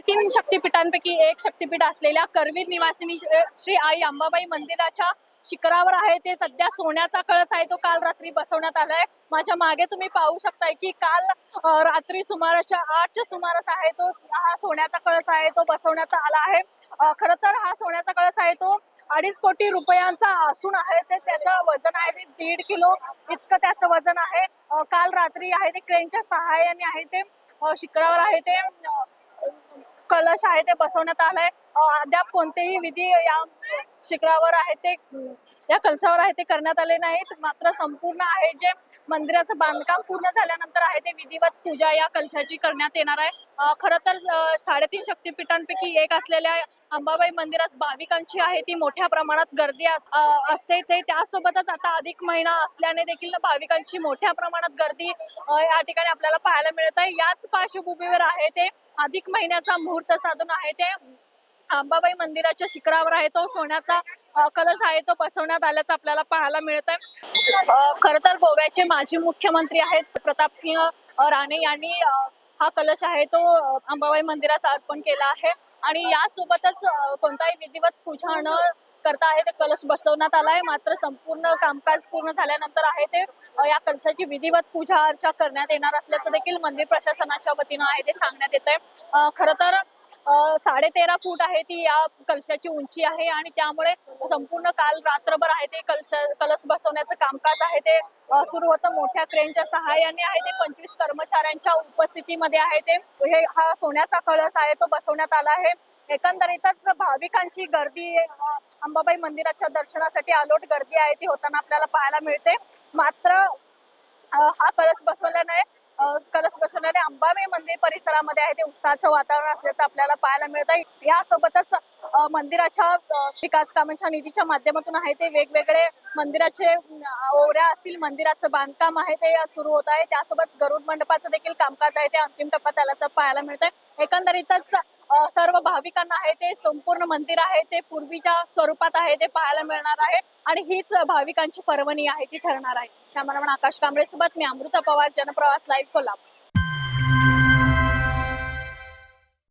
3 शक्तिपीठांपैकी एक शक्तिपीठ असलेल्या करवीर निवासिनी श्री आई अंबाबाई मंदिराच्या शिखरावर आहे ते सध्या सोन्याचा कळस आहे तो काल रात्री बसवण्यात आलाय। माझ्या मागे तुम्ही पाहू शकताय की काल रात्री सुमाराच्या 8च्या सुमारास आहे तो हा सोन्याचा कळस आहे तो बसवण्यात आला आहे। खरं तर हा सोन्याचा कळस आहे तो 2.5 कोटी रुपयांचा असून आहे ते त्याचं वजन आहे ते 1.5 किलो इतकं त्याचं वजन आहे। काल रात्री आहे ते क्रेनच्या सहाय्याने आहे ते शिखरावर आहे ते कलश आहे ते बसवण्यात आलाय। अद्याप कोणतेही विधी या शिखरावर आहे ते या कलशावर आहे ते करण्यात आले नाहीत। मात्र संपूर्ण आहे जे मंदिराचं बांधकाम पूर्ण झाल्यानंतर आहे ते विधिवत पूजा या कलशाची करण्यात येणार आहे। खरं तर 3.5 शक्तिपीठांपैकी एक असलेल्या अंबाबाई मंदिरात भाविकांची आहे ती मोठ्या प्रमाणात गर्दी असते ते त्यासोबतच आता अधिक महिना असल्याने देखील भाविकांची मोठ्या प्रमाणात गर्दी या ठिकाणी आपल्याला पाहायला मिळत आहे। याच पार्श्वभूमीवर आहे ते अधिक महिन्याचा मुहूर्त साधून आहे ते अंबाबाई मंदिराच्या शिखरावर आहे तो सोन्याचा कलश आहे तो बसवण्यात आल्याचं आपल्याला पाहायला मिळत आहे। खरं तर गोव्याचे माजी मुख्यमंत्री आहेत प्रतापसिंह राणे यांनी हा कलश आहे तो अंबाबाई मंदिरात अर्पण केला आहे आणि यासोबतच कोणताही विधिवत पूजा न करता आहे ते कलश बसवण्यात आलाय। मात्र संपूर्ण कामकाज पूर्ण झाल्यानंतर आहे ते या कलशाची विधिवत पूजा अर्चा करण्यात येणार असल्याचं देखील मंदिर प्रशासनाच्या वतीनं आहे ते सांगण्यात येत आहे। खरं तर 13.5 फूट आहे ती या कलशाची उंची आहे आणि त्यामुळे संपूर्ण काल रात्रभर आहे ते कलश बसवण्याचं कामकाज आहे ते सुरू होतं। मोठ्या क्रेनच्या सहाय्याने आहे ते 25 कर्मचाऱ्यांच्या उपस्थितीमध्ये आहे ते हा सोन्याचा कलश आहे तो बसवण्यात आला आहे। एकंदरीतच भाविकांची गर्दी अंबाबाई मंदिराच्या दर्शनासाठी अलोट गर्दी आहे ती होताना आपल्याला पाहायला मिळते। मात्र हा कलश बसवल्याने अंबाबाई मंदिर परिसरामध्ये आहे ते उत्साहाचं वातावरण असल्याचं आपल्याला पाहायला मिळत आहे। यासोबतच मंदिराच्या विकास कामांच्या निधीच्या माध्यमातून आहे ते वेगवेगळे मंदिराचे ओवऱ्या असतील मंदिराचं बांधकाम आहे ते सुरू होत आहे। त्यासोबत गरुड मंडपाचं देखील कामकाज आहे ते अंतिम टप्प्यात आल्याचं पाहायला मिळत आहे। एकंदरीतच सर्व भाविकांना आहे ते संपूर्ण मंदिर आहे ते पूर्वीच्या स्वरूपात आहे ते पाहायला मिळणार आहे आणि हीच भाविकांची पर्वणी आहे ती ठरणार आहे। कॅमेरामन आकाश कांबळे सोबत मी अमृता पवार, जनप्रवास लाईव्ह, कोल्हापूर।